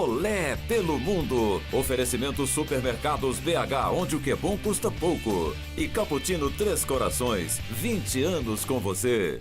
Olé pelo Mundo. Oferecimento Supermercados BH, onde o que é bom custa pouco. E Cappuccino Três Corações, 20 anos com você.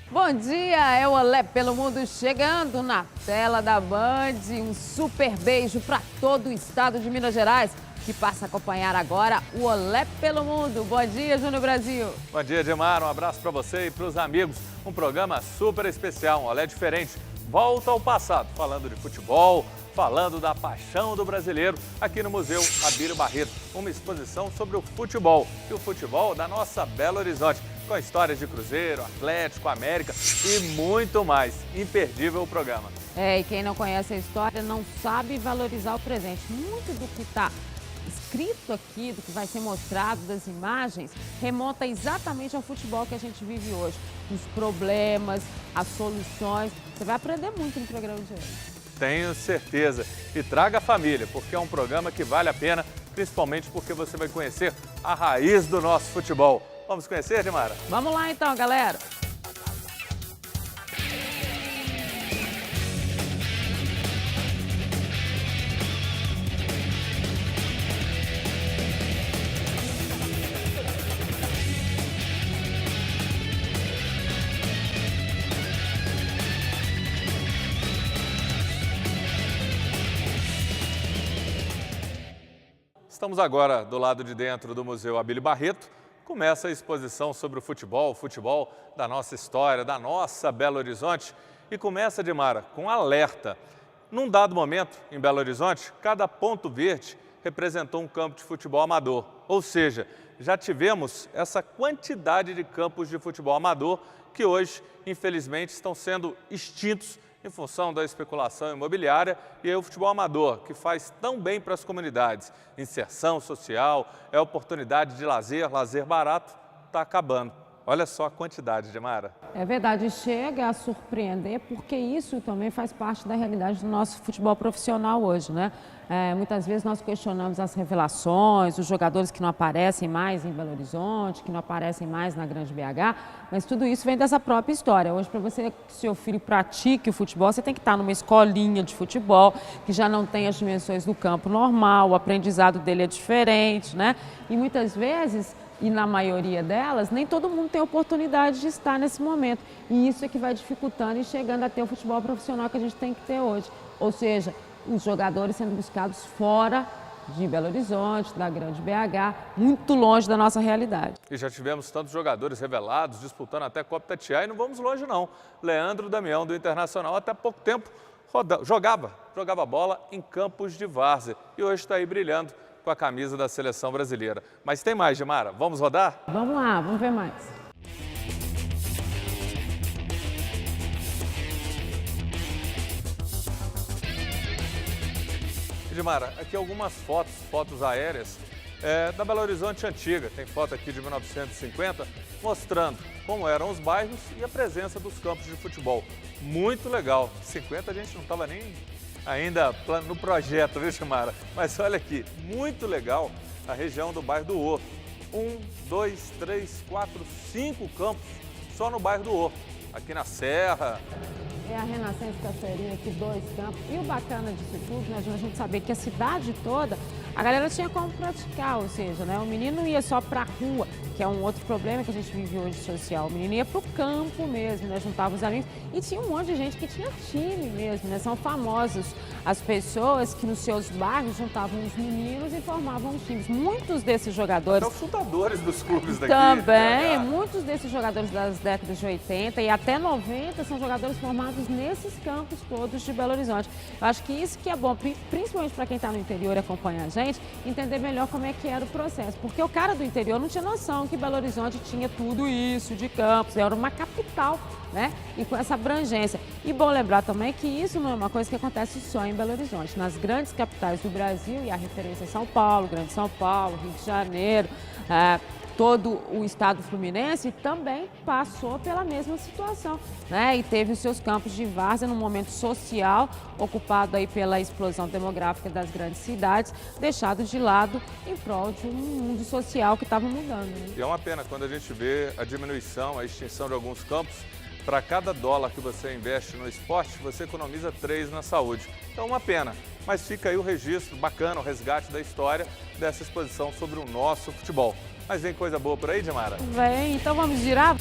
Bom dia, é o Olé pelo Mundo chegando na tela da Band. Um super beijo para todo o estado de Minas Gerais, que passa a acompanhar agora o Olé pelo Mundo. Bom dia, Júnior Brasil. Bom dia, Edmar. Um abraço para você e para os amigos. Um programa super especial, um Olé diferente. Volta ao passado, falando de futebol, falando da paixão do brasileiro aqui no Museu Abílio Barreto. Uma exposição sobre o futebol e o futebol da nossa Belo Horizonte, com histórias de Cruzeiro, Atlético, América e muito mais. Imperdível o programa. E quem não conhece a história não sabe valorizar o presente. Muito do que está escrito aqui, do que vai ser mostrado, das imagens, remonta exatamente ao futebol que a gente vive hoje. Os problemas, as soluções. Você vai aprender muito no programa de hoje. Tenho certeza. E traga a família, porque é um programa que vale a pena, principalmente porque você vai conhecer a raiz do nosso futebol. Vamos conhecer, Dimara? Vamos lá então, galera. Estamos agora do lado de dentro do Museu Abílio Barreto. Começa a exposição sobre o futebol da nossa história, da nossa Belo Horizonte. E começa, Dimara, com um alerta. Num dado momento, em Belo Horizonte, cada ponto verde representou um campo de futebol amador. Ou seja, já tivemos essa quantidade de campos de futebol amador que hoje, infelizmente, estão sendo extintos em função da especulação imobiliária e aí o futebol amador, que faz tão bem para as comunidades. Inserção social, é oportunidade de lazer barato, está acabando. Olha só a quantidade, Dimara. É verdade, chega a surpreender, porque isso também faz parte da realidade do nosso futebol profissional hoje, né? Muitas vezes nós questionamos as revelações, os jogadores que não aparecem mais em Belo Horizonte, que não aparecem mais na Grande BH, mas tudo isso vem dessa própria história. Hoje, para você que seu filho pratique o futebol, você tem que estar numa escolinha de futebol, que já não tem as dimensões do campo normal, o aprendizado dele é diferente, né? E muitas vezes, e na maioria delas, nem todo mundo tem oportunidade de estar nesse momento. E isso é que vai dificultando e chegando a ter o futebol profissional que a gente tem que ter hoje. Ou seja, os jogadores sendo buscados fora de Belo Horizonte, da Grande BH, muito longe da nossa realidade. E já tivemos tantos jogadores revelados, disputando até Copa Itatiaia, e não vamos longe não. Leandro Damião, do Internacional, até pouco tempo jogava bola em campos de várzea e hoje está aí brilhando com a camisa da Seleção Brasileira. Mas tem mais, Dimara. Vamos rodar? Vamos lá, vamos ver mais. Dimara, aqui algumas fotos aéreas da Belo Horizonte antiga. Tem foto aqui de 1950, mostrando como eram os bairros e a presença dos campos de futebol. Muito legal. 50 a gente não estava nem ainda no projeto, viu, Dimara? Mas olha aqui, muito legal a região do bairro do Horto. 1, 2, 3, 4, 5 campos só no bairro do Horto. Aqui na Serra. É a Renascença Cachoeirinha aqui, 2 campos. E o bacana disso tudo, né, a gente saber que a cidade toda, a galera tinha como praticar, ou seja, né, o menino ia só para a rua, que é um outro problema que a gente vive hoje social. O menino ia para o campo mesmo, né, juntava os amigos. E tinha um monte de gente que tinha time mesmo, né, são famosos as pessoas que nos seus bairros juntavam os meninos e formavam os times. Muitos desses jogadores... São os fundadores dos clubes daqui. Também, muitos desses jogadores das décadas de 80 e até 90 são jogadores formados nesses campos todos de Belo Horizonte. Eu acho que isso que é bom, principalmente para quem está no interior e acompanha a gente, entender melhor como é que era o processo. Porque o cara do interior não tinha noção que Belo Horizonte tinha tudo isso de campos, era uma capital, né? E com essa abrangência. E bom lembrar também que isso não é uma coisa que acontece só em Belo Horizonte. Nas grandes capitais do Brasil, e a referência é São Paulo, Grande São Paulo, Rio de Janeiro, todo o estado fluminense também passou pela mesma situação, né? E teve os seus campos de várzea num momento social, ocupado aí pela explosão demográfica das grandes cidades, deixado de lado em prol de um mundo social que estava mudando, né? E é uma pena quando a gente vê a diminuição, a extinção de alguns campos. Para cada dólar que você investe no esporte, você economiza 3 na saúde. Então, uma pena. Mas fica aí o registro bacana, o resgate da história dessa exposição sobre o nosso futebol. Mas vem coisa boa por aí, Dimara? Vem, então vamos girar?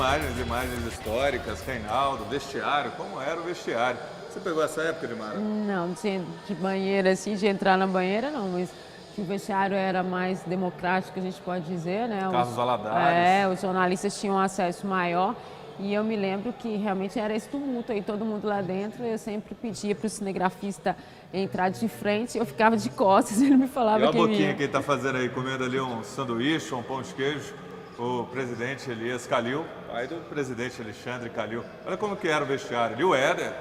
As imagens históricas, Reinaldo, vestiário, como era o vestiário. Você pegou essa época, Dimara? Não, de banheira assim, de entrar na banheira não, mas que o vestiário era mais democrático, a gente pode dizer, né? Carlos Valadares. Os jornalistas tinham acesso maior e eu me lembro que realmente era esse tumulto aí, todo mundo lá dentro. Eu sempre pedia para o cinegrafista entrar de frente, eu ficava de costas, ele me falava que a boquinha que ele está fazendo aí, comendo ali um sanduíche, um pão de queijo. O presidente Elias Calil, pai do presidente Alexandre Calil. Olha como que era o vestiário. E o Éder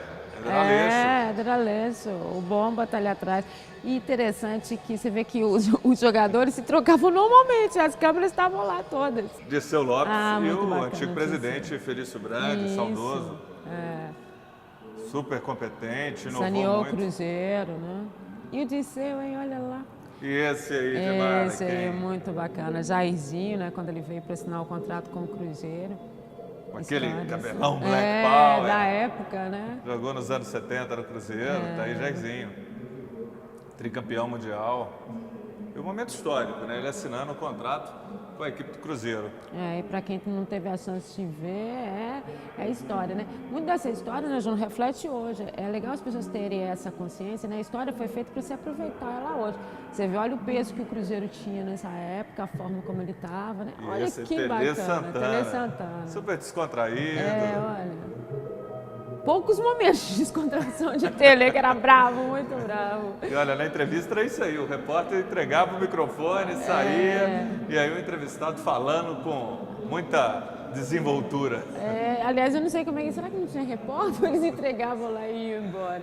Aleixo. Éder Aleixo, o Bomba tá ali atrás. E interessante que você vê que os jogadores se trocavam normalmente, as câmeras estavam lá todas. Dirceu Lopes e o bacana, antigo presidente Felício Brandi, saudoso. Super competente, inovou saneou muito. o Cruzeiro, né? E o Dirceu, hein? Olha lá. E esse aí, Dimara, Esse aí é muito bacana. Jairzinho, né? Quando ele veio para assinar o contrato com o Cruzeiro. Aquele cabelão, Black Power. Da época, né? Jogou nos anos 70 no Cruzeiro, tá aí Jairzinho. Tricampeão mundial. E um momento histórico, né? Ele assinando o contrato com a equipe do Cruzeiro. E para quem não teve a chance de ver, é história, né? Muito dessa história, né, João, reflete hoje. É legal as pessoas terem essa consciência, né? A história foi feita para você aproveitar ela hoje. Você vê, olha o peso que o Cruzeiro tinha nessa época, a forma como ele estava, né? Olha esse que Tele bacana. Santana. Tele Santana. Super descontraído. Olha. Poucos momentos de descontração de Tele, que era bravo, muito bravo. E olha, na entrevista era isso aí, o repórter entregava o microfone, saía, e aí o entrevistado falando com muita desenvoltura. Aliás, eu não sei como é que... Será que não tinha repórter? Eles entregavam lá e iam embora.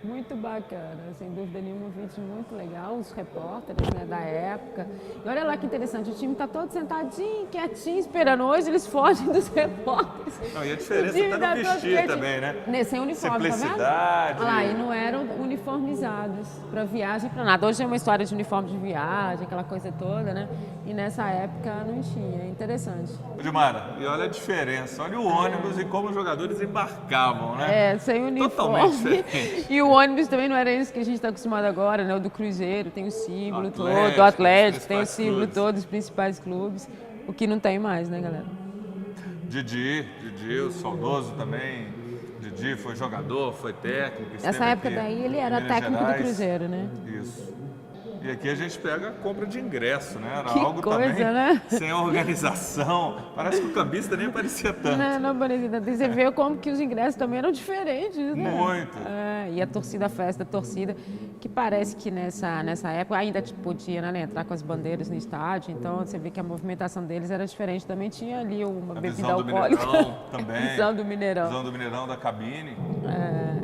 Muito bacana, sem dúvida nenhuma, um vídeo muito legal, os repórteres, né, da época. E olha lá que interessante, o time está todo sentadinho, quietinho, esperando. Hoje eles fogem dos repórteres. Não, e a diferença está no vestir também, né? Sem uniforme, simplicidade. Tá vendo? Olha lá, e não eram uniformizados para viagem, para nada. Hoje é uma história de uniforme de viagem, aquela coisa toda, né? E nessa época não tinha, é interessante. Dimara, e olha a diferença, olha o ônibus e como os jogadores embarcavam, né? Sem uniforme. Totalmente diferente. E o ônibus também não era isso que a gente está acostumado agora, né? O do Cruzeiro tem o símbolo todo, o Atlético tem o símbolo todo, os principais clubes, o que não tem mais, né, galera? Didi, o saudoso também. Didi foi jogador, foi técnico. Nessa época daí ele era técnico do Cruzeiro, né? Isso. E aqui a gente pega a compra de ingresso, né? Era que algo coisa, também né? sem organização. Parece que o cambista nem parecia tanto. Não parecia tanto. Você vê como que os ingressos também eram diferentes, né? Muito. E a torcida, a festa da torcida, que parece que nessa época ainda podia, né, entrar com as bandeiras no estádio. Então você vê que a movimentação deles era diferente. Também tinha ali uma bebida alcoólica. Mineirão também. A visão do Mineirão. A visão do Mineirão da cabine.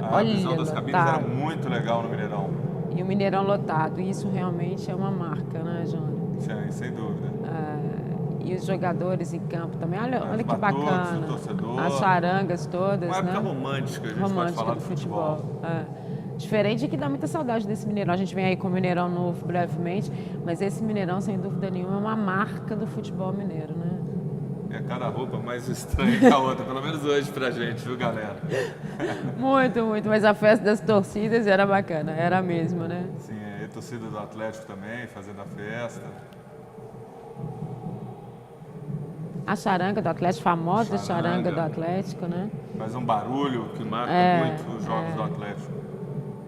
A visão das cabines era muito legal no Mineirão. E o Mineirão lotado, isso realmente é uma marca, né, Jônio? Sim, sem dúvida. E os jogadores em campo também, olha que batutos, bacana. O torcedor. As charangas todas, uma época né? romântica, a gente pode falar do futebol. Diferente que dá muita saudade desse Mineirão. A gente vem aí com o Mineirão novo brevemente, mas esse Mineirão, sem dúvida nenhuma, é uma marca do futebol mineiro, né? É cada roupa mais estranha que a outra, pelo menos hoje pra gente, viu, galera? Muito, mas a festa das torcidas era bacana, era a mesma, né? Sim, e a torcida do Atlético também, fazendo a festa. A charanga do Atlético, famosa charanga do Atlético, né? Faz um barulho que marca muito os jogos do Atlético.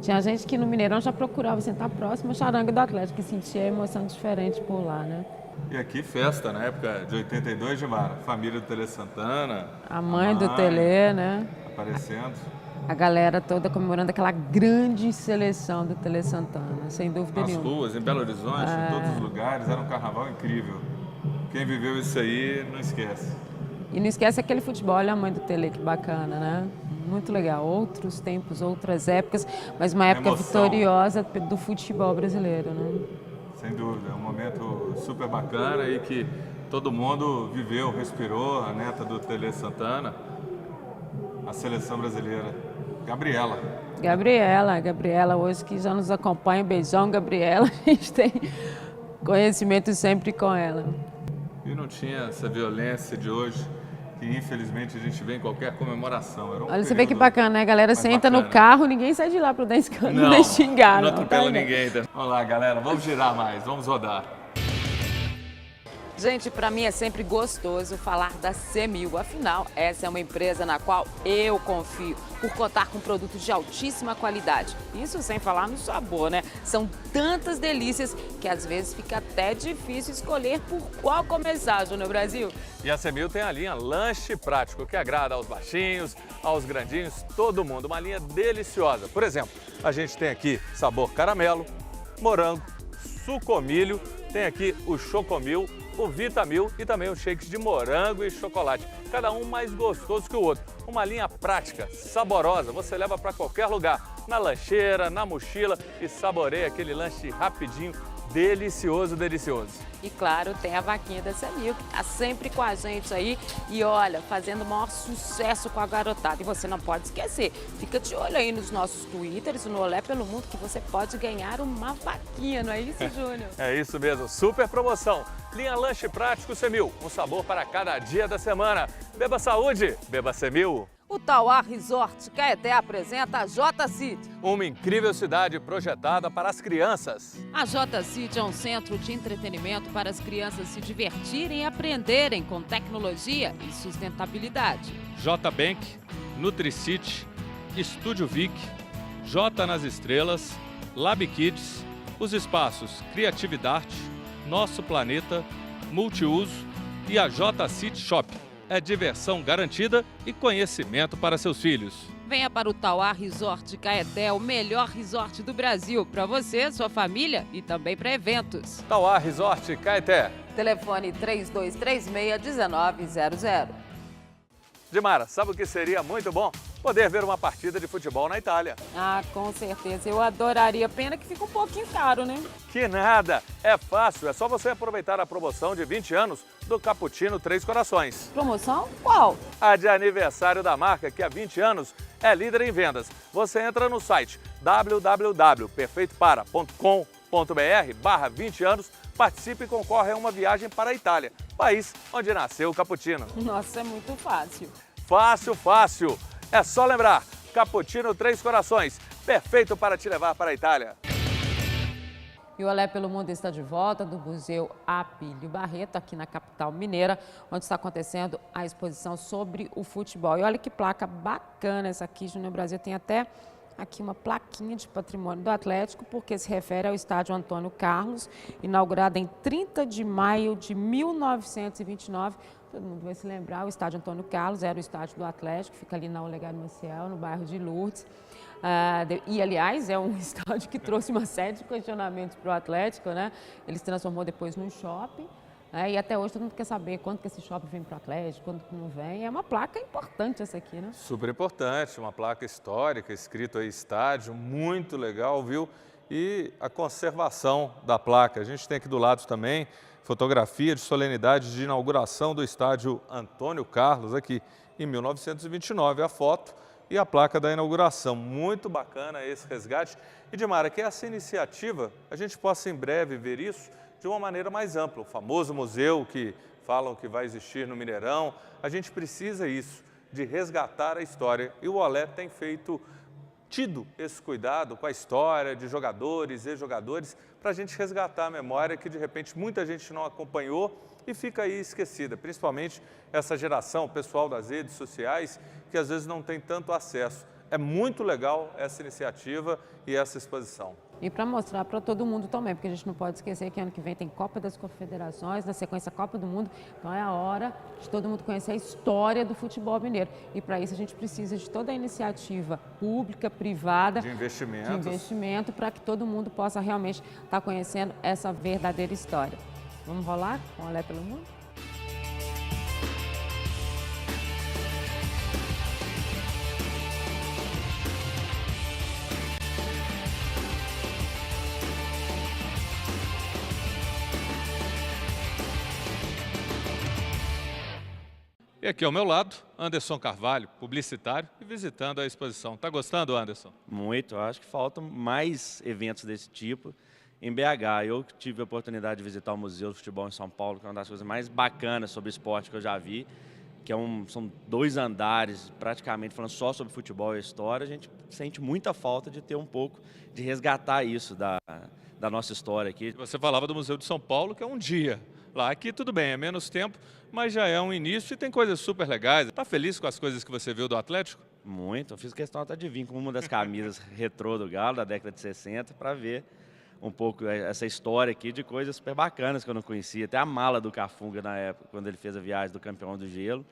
Tinha gente que no Mineirão já procurava sentar próximo à charanga do Atlético, que sentia emoção diferente por lá, né? E aqui festa, na época de 82, Dimara, família do Tele Santana. A mãe do Tele, né? Aparecendo. a galera toda comemorando aquela grande seleção do Tele Santana, sem dúvida Nas nenhuma. ruas, em Belo Horizonte, em todos os lugares, era um carnaval incrível. Quem viveu isso aí não esquece. E não esquece aquele futebol, olha a mãe do Tele, que bacana, né? Muito legal. Outros tempos, outras épocas, mas uma época vitoriosa do futebol brasileiro, né? Sem dúvida, é um momento super bacana e que todo mundo viveu, respirou. A neta do Tele Santana, a seleção brasileira, Gabriela. Gabriela, hoje que já nos acompanha, beijão, Gabriela, a gente tem conhecimento sempre com ela. E não tinha essa violência de hoje, que infelizmente a gente vê em qualquer comemoração. Era Olha, você vê que bacana, né? A galera senta no carro, ninguém sai de lá para dar escândalo, não, nem xingar. Não atropela ninguém. Vamos lá, galera, vamos girar mais, vamos rodar. Gente, para mim é sempre gostoso falar da Semil. Afinal, essa é uma empresa na qual eu confio por contar com produtos de altíssima qualidade. Isso sem falar no sabor, né? São tantas delícias que às vezes fica até difícil escolher por qual começar, Júnior Brasil. E a Semil tem a linha Lanche Prático, que agrada aos baixinhos, aos grandinhos, todo mundo. Uma linha deliciosa. Por exemplo, a gente tem aqui sabor caramelo, morango, sucomilho, tem aqui o chocomil, o Vitamil e também os shakes de morango e chocolate. Cada um mais gostoso que o outro. Uma linha prática, saborosa, você leva para qualquer lugar. Na lancheira, na mochila e saboreia aquele lanche rapidinho, delicioso, delicioso. E claro, tem a vaquinha da Semil, que está sempre com a gente aí e olha, fazendo o maior sucesso com a garotada. E você não pode esquecer, fica de olho aí nos nossos twitters, no Olé Pelo Mundo, que você pode ganhar uma vaquinha, não é isso, Júnior? É isso mesmo, super promoção. Linha Lanche Prático Semil, um sabor para cada dia da semana. Beba saúde, beba Semil. O Tauá Resort Caeté apresenta a J-City. Uma incrível cidade projetada para as crianças. A J-City é um centro de entretenimento para as crianças se divertirem e aprenderem com tecnologia e sustentabilidade. J-Bank, NutriCity, Estúdio Vic, J nas Estrelas, Lab Kids, os espaços Criatividade, Nosso Planeta, Multiuso e a J-City Shop. É diversão garantida e conhecimento para seus filhos. Venha para o Tauá Resort Caeté, o melhor resort do Brasil, para você, sua família e também para eventos. Tauá Resort Caeté. Telefone 3236-1900. Dimara, sabe o que seria muito bom? Poder ver uma partida de futebol na Itália. Ah, com certeza. Eu adoraria. Pena que fica um pouquinho caro, né? Que nada! É fácil, é só você aproveitar a promoção de 20 anos do Cappuccino Três Corações. Promoção? Qual? A de aniversário da marca, que há 20 anos é líder em vendas. Você entra no site www.perfeitopara.com.br/20 anos, participe e concorre a uma viagem para a Itália, país onde nasceu o cappuccino. Nossa, é muito fácil. Fácil, fácil. É só lembrar, Cappuccino Três Corações, perfeito para te levar para a Itália. E o Olé Pelo Mundo está de volta do Museu Abílio Barreto, aqui na capital mineira, onde está acontecendo a exposição sobre o futebol. E olha que placa bacana essa aqui, Júnior Brasil. Tem até aqui uma plaquinha de patrimônio do Atlético, porque se refere ao estádio Antônio Carlos, inaugurado em 30 de maio de 1929. Todo mundo vai se lembrar, o estádio Antônio Carlos era o estádio do Atlético, fica ali na Olegário Maciel, no bairro de Lourdes. E, aliás, é um estádio que trouxe uma série de questionamentos para o Atlético, né? Ele se transformou depois num shopping. E até hoje todo mundo quer saber quando que esse shopping vem para o Atlético, quando que não vem. É uma placa importante essa aqui, né? Super importante, uma placa histórica, escrito aí estádio, muito legal, viu? E a conservação da placa. A gente tem aqui do lado também fotografia de solenidade de inauguração do estádio Antônio Carlos, aqui em 1929, a foto e a placa da inauguração. Muito bacana esse resgate. E, Dimara, que essa iniciativa, a gente possa em breve ver isso de uma maneira mais ampla. O famoso museu que falam que vai existir no Mineirão, a gente precisa isso, de resgatar a história. E o Olé tem tido esse cuidado com a história de jogadores e jogadores para a gente resgatar a memória que de repente muita gente não acompanhou e fica aí esquecida, principalmente essa geração, o pessoal das redes sociais, que às vezes não tem tanto acesso. É muito legal essa iniciativa e essa exposição. E para mostrar para todo mundo também, porque a gente não pode esquecer que ano que vem tem Copa das Confederações, na sequência Copa do Mundo, então é a hora de todo mundo conhecer a história do futebol mineiro. E para isso a gente precisa de toda a iniciativa pública, privada, De investimento, para que todo mundo possa realmente estar conhecendo essa verdadeira história. Vamos rolar com Olé pelo Mundo? E aqui ao meu lado, Anderson Carvalho, publicitário e visitando a exposição. Tá gostando, Anderson? Muito, eu acho que faltam mais eventos desse tipo em BH. Eu tive a oportunidade de visitar o Museu do Futebol em São Paulo, que é uma das coisas mais bacanas sobre esporte que eu já vi, que são 2 andares, praticamente falando só sobre futebol e história. A gente sente muita falta de ter um pouco, de resgatar isso da nossa história aqui. Você falava do Museu de São Paulo, que é um dia. Lá aqui tudo bem, é menos tempo, mas já é um início e tem coisas super legais. Tá feliz com as coisas que você viu do Atlético? Muito, eu fiz questão até de vir com uma das camisas retrô do Galo, da década de 60, para ver um pouco essa história aqui de coisas super bacanas que eu não conhecia. Até a mala do Cafunga na época, quando ele fez a viagem do Campeão do Gelo.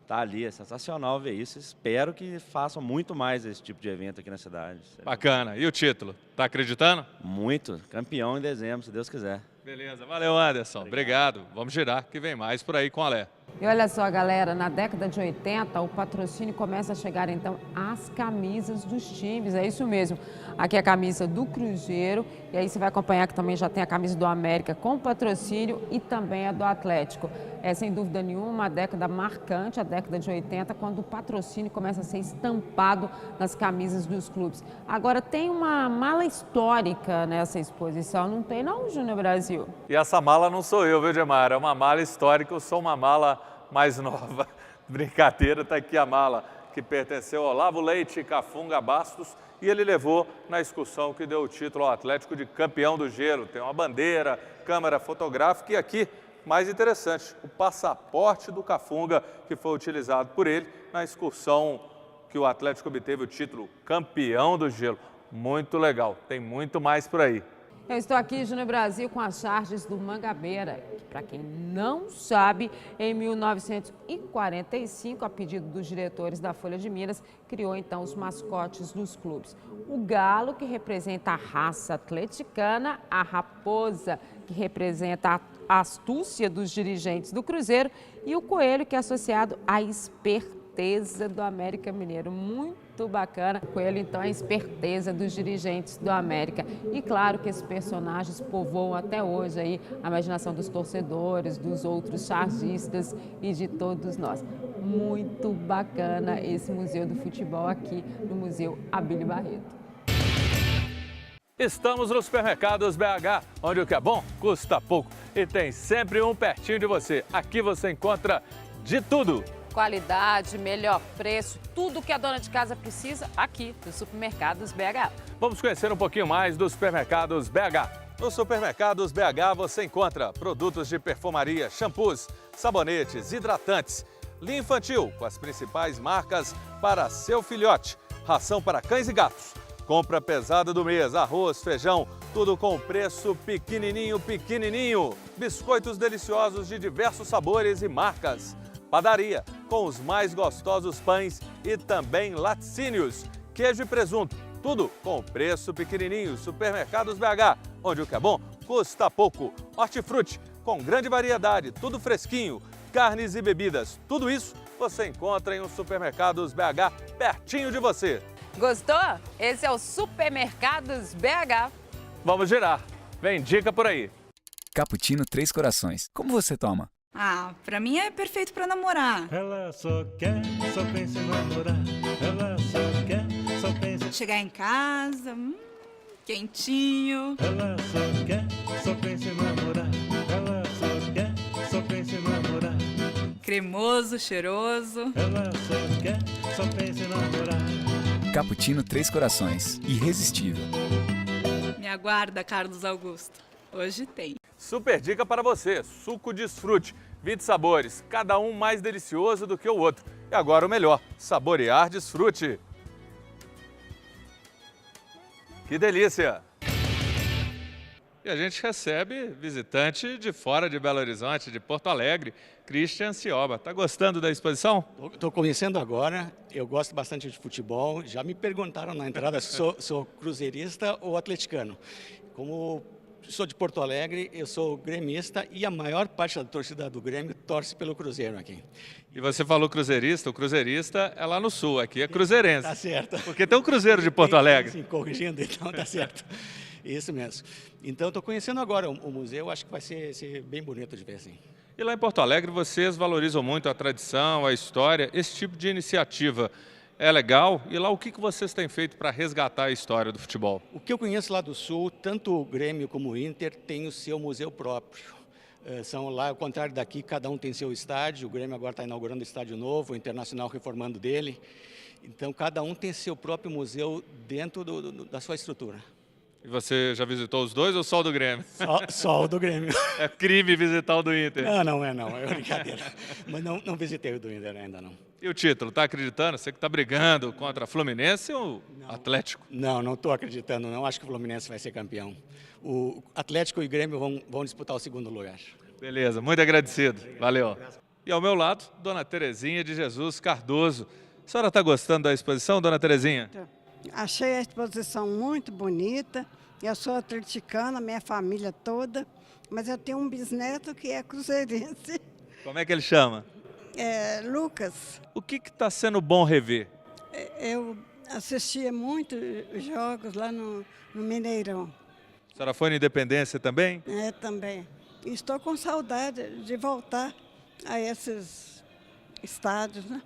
Tá ali, é sensacional ver isso. Espero que façam muito mais esse tipo de evento aqui na cidade. Bacana. E o título? Tá acreditando? Muito. Campeão em dezembro, se Deus quiser. Beleza. Valeu, Anderson. Obrigado. Vamos girar, que vem mais por aí com a Lé. E olha só, galera, na década de 80, o patrocínio começa a chegar, então, às camisas dos times. É isso mesmo. Aqui é a camisa do Cruzeiro, e aí você vai acompanhar que também já tem a camisa do América com patrocínio e também a do Atlético. É, sem dúvida nenhuma, uma década marcante, a década de 80, quando o patrocínio começa a ser estampado nas camisas dos clubes. Agora, tem uma mala histórica nessa exposição, não tem não, Júnior Brasil? E essa mala não sou eu, viu, Gemara? É uma mala histórica, eu sou uma mala mais nova. Brincadeira, tá aqui a mala que pertenceu ao Olavo Leite Cafunga Bastos e ele levou na excursão que deu o título ao Atlético de campeão do gelo. Tem uma bandeira, câmera fotográfica e aqui, mais interessante, o passaporte do Cafunga que foi utilizado por ele na excursão que o Atlético obteve o título campeão do gelo. Muito legal, tem muito mais por aí. Eu estou aqui, Júnior Brasil, com as charges do Mangabeira, que, para quem não sabe, em 1945, a pedido dos diretores da Folha de Minas, criou então os mascotes dos clubes. O galo, que representa a raça atleticana, a raposa, que representa a astúcia dos dirigentes do Cruzeiro, e o coelho, que é associado à esperteza do América Mineiro. Muito bacana. O coelho, então, é a esperteza dos dirigentes do América. E claro que esses personagens povoam até hoje aí a imaginação dos torcedores, dos outros chargistas e de todos nós. Muito bacana esse Museu do Futebol aqui no Museu Abílio Barreto. Estamos nos supermercados BH, onde o que é bom custa pouco e tem sempre um pertinho de você. Aqui você encontra de tudo. Qualidade, melhor preço, tudo que a dona de casa precisa aqui nos supermercados BH. Vamos conhecer um pouquinho mais dos supermercados BH. Nos supermercados BH você encontra produtos de perfumaria, shampoos, sabonetes, hidratantes, linha infantil com as principais marcas para seu filhote, ração para cães e gatos. Compra pesada do mês, arroz, feijão, tudo com preço pequenininho, pequenininho. Biscoitos deliciosos de diversos sabores e marcas. Padaria, com os mais gostosos pães e também laticínios, queijo e presunto, tudo com preço pequenininho. Supermercados BH, onde o que é bom custa pouco. Hortifruti, com grande variedade, tudo fresquinho, carnes e bebidas, tudo isso você encontra em um Supermercados BH pertinho de você. Gostou? Esse é o Supermercados BH. Vamos girar, vem dica por aí. Cappuccino Três Corações, como você toma? Ah, pra mim é perfeito pra namorar. Ela só pensa em namorar. Ela só pensa. Chegar em casa, quentinho. Ela só pensa em namorar. Ela só pensa em namorar. Cremoso, cheiroso. Ela só pensa em namorar. Cappuccino Três Corações, irresistível. Me aguarda, Carlos Augusto. Hoje tem. Super dica para você, suco Desfrute, 20 sabores, cada um mais delicioso do que o outro. E agora o melhor, saborear Desfrute. Que delícia! E a gente recebe visitante de fora de Belo Horizonte, de Porto Alegre, Christian Cioba. Está gostando da exposição? Estou conhecendo agora, eu gosto bastante de futebol. Já me perguntaram na entrada se sou cruzeirista ou atleticano. Como sou de Porto Alegre, eu sou gremista e a maior parte da torcida do Grêmio torce pelo Cruzeiro aqui. E você falou cruzeirista, o cruzeirista é lá no sul, aqui é cruzeirense. Tá certo. Porque tem um Cruzeiro de Porto Alegre. Sim, corrigindo, então tá certo. Isso mesmo. Então estou conhecendo agora o museu, acho que vai ser bem bonito de ver assim. E lá em Porto Alegre vocês valorizam muito a tradição, a história, esse tipo de iniciativa é legal. E lá o que vocês têm feito para resgatar a história do futebol? O que eu conheço lá do Sul, tanto o Grêmio como o Inter tem o seu museu próprio. São lá, ao contrário daqui, cada um tem seu estádio. O Grêmio agora está inaugurando o estádio novo, o Internacional reformando dele. Então cada um tem seu próprio museu dentro da sua estrutura. E você já visitou os dois ou só o do Grêmio? Só o do Grêmio. É crime visitar o do Inter. Não, é brincadeira. Mas não visitei o do Inter ainda não. E o título, está acreditando? Você que está brigando contra a Fluminense ou Atlético? Não estou acreditando não, acho que o Fluminense vai ser campeão. O Atlético e o Grêmio vão disputar o segundo lugar. Beleza, muito agradecido. Valeu. E ao meu lado, Dona Terezinha de Jesus Cardoso. A senhora está gostando da exposição, Dona Terezinha? Achei a exposição muito bonita. Eu sou atleticana, minha família toda, mas eu tenho um bisneto que é cruzeirense. Como é que ele chama? Lucas. O que está sendo bom rever? Eu assistia muito jogos lá no Mineirão. A senhora foi na Independência também? Também. E estou com saudade de voltar a esses estádios, né?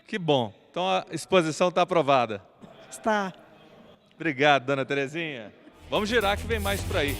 Que bom. Então a exposição está aprovada. Está. Obrigado, Dona Terezinha. Vamos girar que vem mais por aí.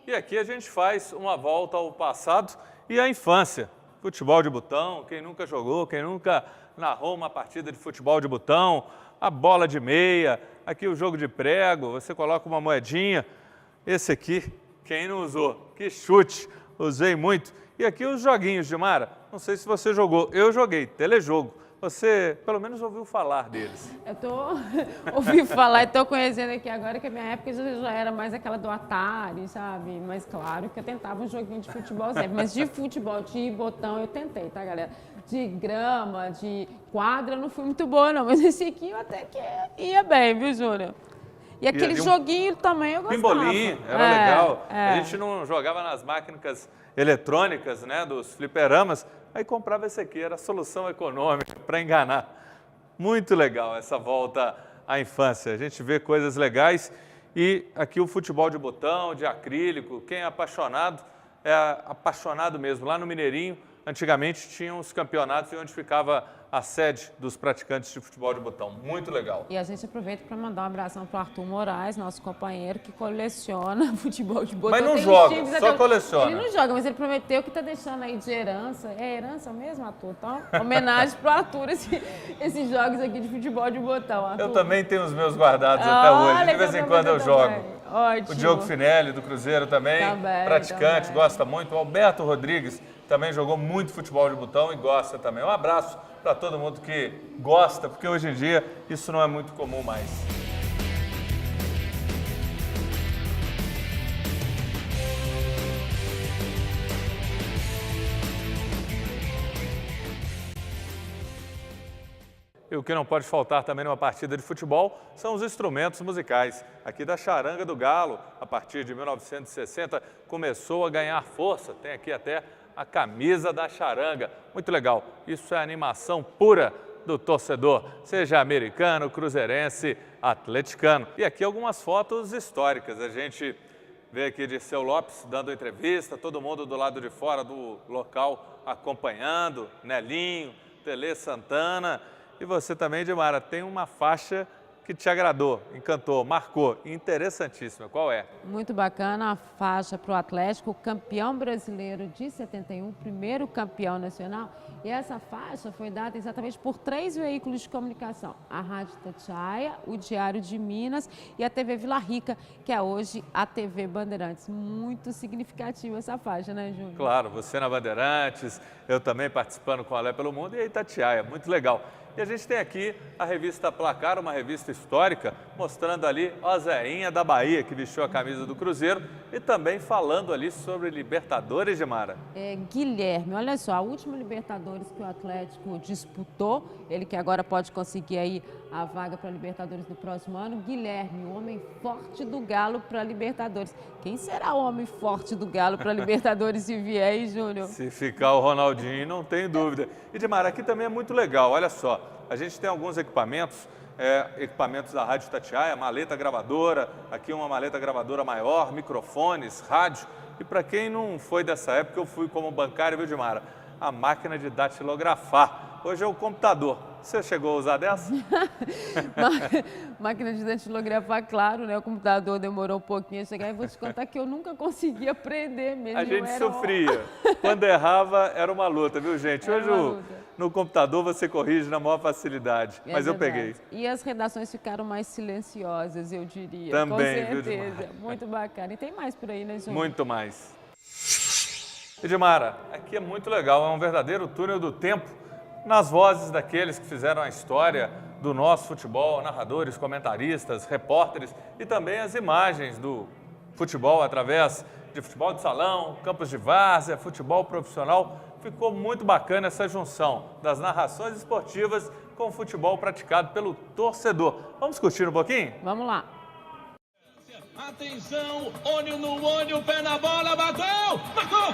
E aqui a gente faz uma volta ao passado e à infância. Futebol de botão, quem nunca jogou, quem nunca narrou uma partida de futebol de botão, a bola de meia, aqui o jogo de prego, você coloca uma moedinha. Esse aqui, quem não usou? Que chute, usei muito. E aqui os joguinhos de Mara, não sei se você jogou, eu joguei, telejogo. Você, pelo menos, ouviu falar deles. Ouvi falar e estou conhecendo aqui agora, que a minha época já era mais aquela do Atari, sabe? Mas claro que eu tentava um joguinho de futebol sempre. Mas de futebol, de botão, eu tentei, tá, galera? De grama, de quadra, eu não fui muito boa, não. Mas esse aqui eu até que ia bem, viu, Júnior? E aquele joguinho também eu gostava. Pimbolim, era legal. A gente não jogava nas máquinas eletrônicas, né, dos fliperamas, aí comprava esse aqui, era a solução econômica para enganar. Muito legal essa volta à infância. A gente vê coisas legais e aqui o futebol de botão, de acrílico, quem é apaixonado mesmo. Lá no Mineirinho, antigamente tinham os campeonatos onde ficava a sede dos praticantes de futebol de botão. Muito legal. E a gente aproveita para mandar um abração para o Arthur Moraes, nosso companheiro, que coleciona futebol de botão. Mas não joga, só coleciona. Ele não joga, mas ele prometeu que está deixando aí de herança. É herança mesmo, Arthur? Então, homenagem para o Arthur, esses jogos aqui de futebol de botão, Arthur. Eu também tenho os meus guardados até hoje. De vez em quando eu jogo. Ótimo. O Diogo Finelli, do Cruzeiro, também praticante, gosta muito. O Alberto Rodrigues também jogou muito futebol de botão e gosta também. Um abraço para todo mundo que gosta, porque hoje em dia isso não é muito comum mais. E o que não pode faltar também numa partida de futebol são os instrumentos musicais. Aqui da Charanga do Galo, a partir de 1960, começou a ganhar força. Tem aqui até a camisa da Charanga. Muito legal. Isso é animação pura do torcedor, seja americano, cruzeirense, atleticano. E aqui algumas fotos históricas. A gente vê aqui Dirceu Lopes dando entrevista, todo mundo do lado de fora do local acompanhando, Nelinho, Tele Santana. E você também, Edmara, tem uma faixa que te agradou, encantou, marcou, interessantíssima. Qual é? Muito bacana a faixa para o Atlético, campeão brasileiro de 71, primeiro campeão nacional. E essa faixa foi dada exatamente por 3 veículos de comunicação. A Rádio Itatiaia, o Diário de Minas e a TV Vila Rica, que é hoje a TV Bandeirantes. Muito significativa essa faixa, né, Júnior? Claro, você na Bandeirantes, eu também participando com a Alé pelo Mundo e a Itatiaia, muito legal. E a gente tem aqui a revista Placar, uma revista histórica, mostrando ali a Zeinha da Bahia, que vestiu a camisa do Cruzeiro, e também falando ali sobre Libertadores de Mara. Guilherme, olha só, a última Libertadores que o Atlético disputou, ele que agora pode conseguir aí a vaga para a Libertadores no próximo ano, Guilherme, o homem forte do Galo para a Libertadores. Quem será o homem forte do Galo para a Libertadores se vier, hein, Júnior? Se ficar o Ronaldinho, não tem dúvida. E de Mara, aqui também é muito legal, olha só, a gente tem alguns equipamentos, equipamentos da Rádio Itatiaia, maleta gravadora, aqui uma maleta gravadora maior, microfones, rádio. E para quem não foi dessa época, eu fui como bancário, viu, Dimara? A máquina de datilografar. Hoje é o computador. Você chegou a usar dessa? Máquina de datilografar, claro, né? O computador demorou um pouquinho a chegar. E vou te contar que eu nunca consegui aprender mesmo. A gente sofria. Quando errava, era uma luta, viu, gente? Hoje no computador você corrige na maior facilidade. Mas eu peguei. E as redações ficaram mais silenciosas, eu diria. Também, com certeza. Viu, muito bacana. E tem mais por aí, né, Júnior? Muito mais. Edmara, aqui é muito legal. É um verdadeiro túnel do tempo nas vozes daqueles que fizeram a história do nosso futebol, narradores, comentaristas, repórteres e também as imagens do futebol através de futebol de salão, campos de várzea, futebol profissional. Ficou muito bacana essa junção das narrações esportivas com o futebol praticado pelo torcedor. Vamos curtir um pouquinho? Vamos lá. Atenção, olho no olho, pé na bola, bateu! Marcou!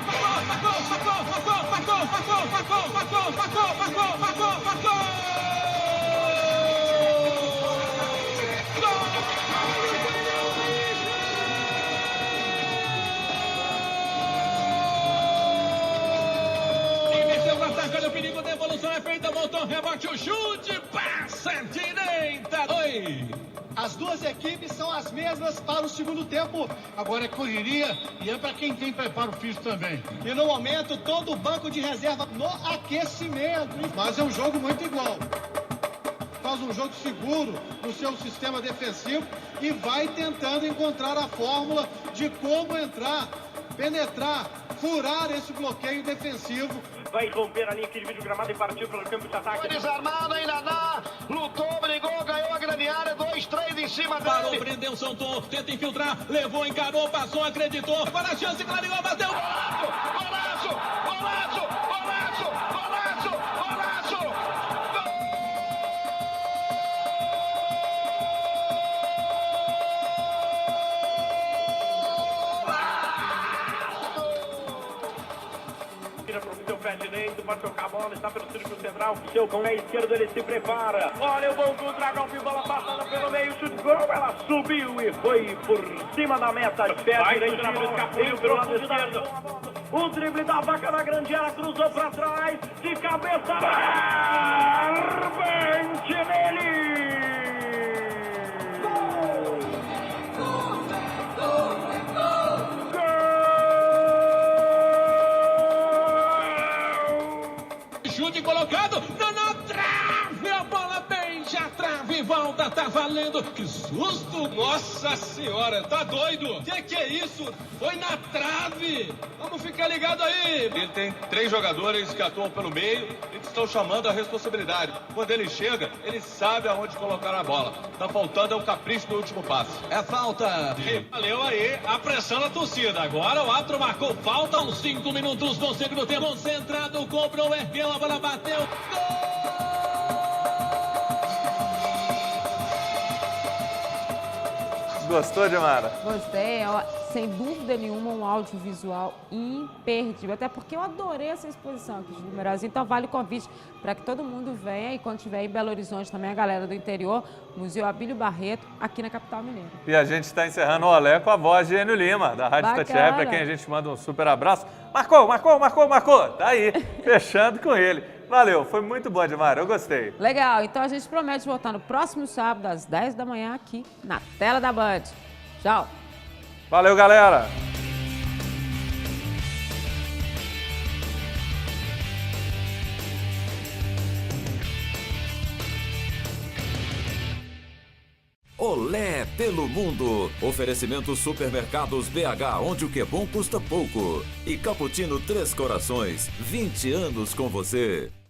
Inverteu pra atacar, o perigo, devolução é feita, voltou, rebote, o chute, passa direita! Oi! As duas equipes são as mesmas para o segundo tempo. Agora é correria e é para quem tem preparo físico também. E no momento, todo o banco de reserva no aquecimento. Mas é um jogo muito igual. Faz um jogo seguro no seu sistema defensivo e vai tentando encontrar a fórmula de como entrar, penetrar, furar esse bloqueio defensivo. Vai romper a linha que divide o gramado e partiu pelo campo de ataque. Desarmado, ainda dá, lutou, brigou, ganhou a grande área, 2-3 em cima dele. Parou, prendeu, soltou, tenta infiltrar, levou, encarou, passou, acreditou. Agora a chance, clareou, bateu. Golaço, golaço, golaço, golaço, golaço, golaço. Pé direito, vai tocar a bola, está pelo círculo central, seu com a esquerda, ele se prepara, olha o gol do Dragão, que bola passada pelo meio, chute, gol, ela subiu e foi por cima da meta, pé direito na bola, escapuliu pelo lado esquerdo, o drible da vaca na grande área, cruzou para trás, de cabeça, barbante nele! Chute colocado, na trave, a bola beija a trave, volta, tá valendo, que susto, nossa senhora, tá doido, que é isso, foi na trave, vamos ficar ligado aí. Ele tem 3 jogadores que atuam pelo meio e que estão chamando a responsabilidade, quando ele chega, ele sabe aonde colocar a bola, tá faltando é o capricho do último passe. É falta, e valeu aí a pressão da torcida, agora o árbitro marcou falta, uns 5 minutos do segundo tempo, concentrado, cobrou, ergueu, a bola bateu, gol! Gostou, Dimara? Gostei. sem dúvida nenhuma, um audiovisual imperdível. Até porque eu adorei essa exposição aqui de Numerosa. Então, vale o convite para que todo mundo venha. E quando estiver em Belo Horizonte também, a galera do interior, Museu Abílio Barreto, aqui na capital mineira. E a gente está encerrando o Olé com a voz de Enio Lima, da Rádio Itatiaia, para quem a gente manda um super abraço. Marcou! Tá aí, fechando com ele. Valeu, foi muito bom, Edmar, eu gostei. Legal, então a gente promete voltar no próximo sábado, às 10 da manhã, aqui na tela da Band. Tchau! Valeu, galera! Olé pelo mundo. Oferecimento Supermercados BH, onde o que é bom custa pouco. E Cappuccino Três Corações, 20 anos com você.